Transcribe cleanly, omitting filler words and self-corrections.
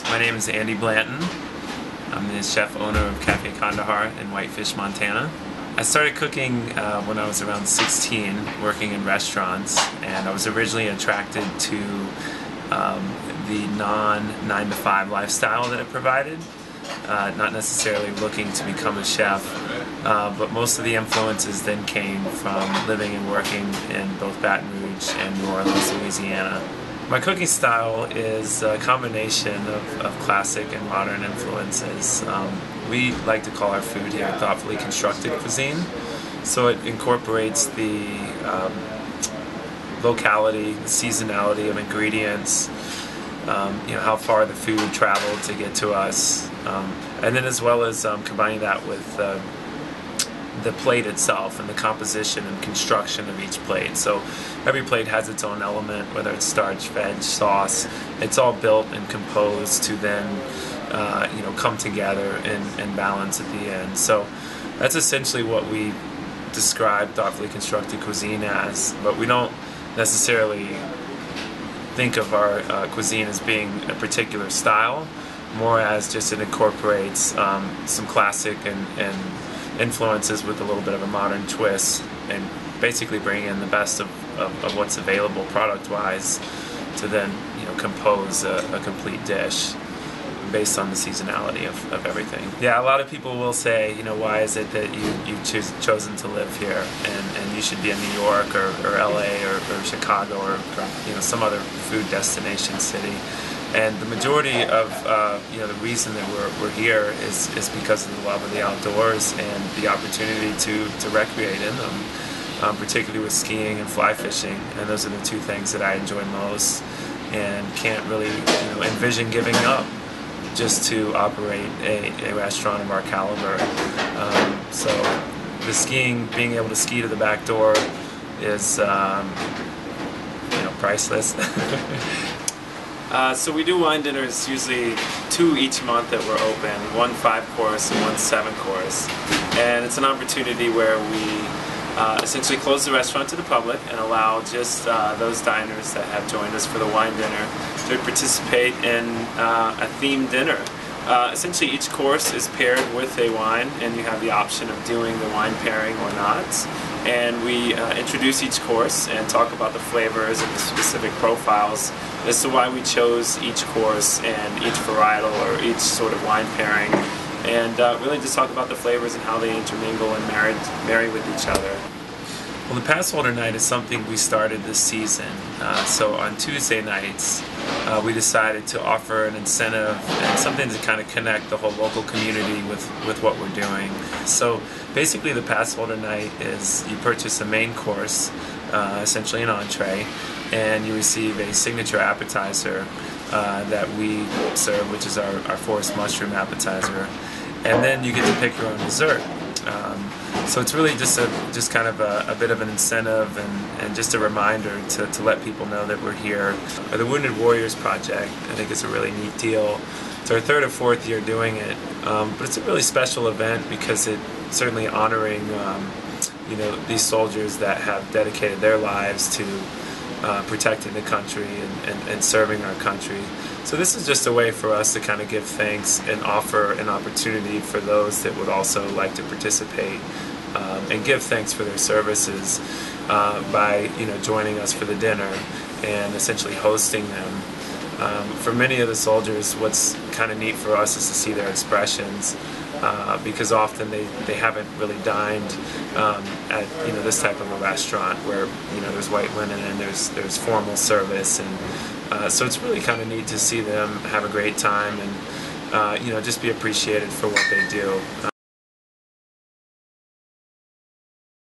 My name is Andy Blanton. I'm the chef owner of Café Kandahar in Whitefish, Montana. I started cooking when I was around 16, working in restaurants, and I was originally attracted to the non-9 to 5 lifestyle that it provided. Not necessarily looking to become a chef, but most of the influences then came from living and working in both Baton Rouge and New Orleans, Louisiana. My cooking style is a combination of classic and modern influences. We like to call our food here thoughtfully constructed cuisine, so it incorporates the locality, the seasonality of ingredients, how far the food traveled to get to us, and then as well as combining that with the plate itself and the composition and construction of each plate. So every plate has its own element, whether it's starch, veg, sauce. It's all built and composed to then come together and balance at the end. So that's essentially what we describe thoughtfully constructed cuisine as, but we don't necessarily think of our cuisine as being a particular style, more as just it incorporates some classic and influences with a little bit of a modern twist, and basically bring in the best of what's available product-wise to then compose a complete dish based on the seasonality of everything. Yeah, a lot of people will say, why is it that you've chosen to live here, and you should be in New York or LA or Chicago or some other food destination city. And the majority of the reason that we're here is because of the love of the outdoors and the opportunity to recreate in them, particularly with skiing and fly fishing. And those are the two things that I enjoy most, and can't really envision giving up just to operate a restaurant of our caliber. So the skiing, being able to ski to the back door, is priceless. So we do wine dinners, usually 2 each month that we're open, one 5-course and one 7-course. And it's an opportunity where we essentially close the restaurant to the public and allow just those diners that have joined us for the wine dinner to participate in a themed dinner. Essentially each course is paired with a wine, and you have the option of doing the wine pairing or not. And we introduce each course and talk about the flavors and the specific profiles as to why we chose each course and each varietal or each sort of wine pairing, and really just talk about the flavors and how they intermingle and marry with each other. Well, the pass holder night is something we started this season. So on Tuesday nights, we decided to offer an incentive and something to kind of connect the whole local community with what we're doing. So basically the pass holder night is you purchase a main course, essentially an entree, and you receive a signature appetizer that we serve, which is our forest mushroom appetizer, and then you get to pick your own dessert. So it's really just kind of a bit of an incentive and just a reminder to let people know that we're here. The Wounded Warriors Project, I think it's a really neat deal. It's our 3rd or 4th year doing it, but it's a really special event because it's certainly honoring these soldiers that have dedicated their lives to protecting the country and serving our country. So this is just a way for us to kind of give thanks and offer an opportunity for those that would also like to participate and give thanks for their services by joining us for the dinner and essentially hosting them. For many of the soldiers, what's kind of neat for us is to see their expressions, because often they haven't really dined at this type of a restaurant where there's white linen and there's formal service, and so it's really kind of neat to see them have a great time and just be appreciated for what they do.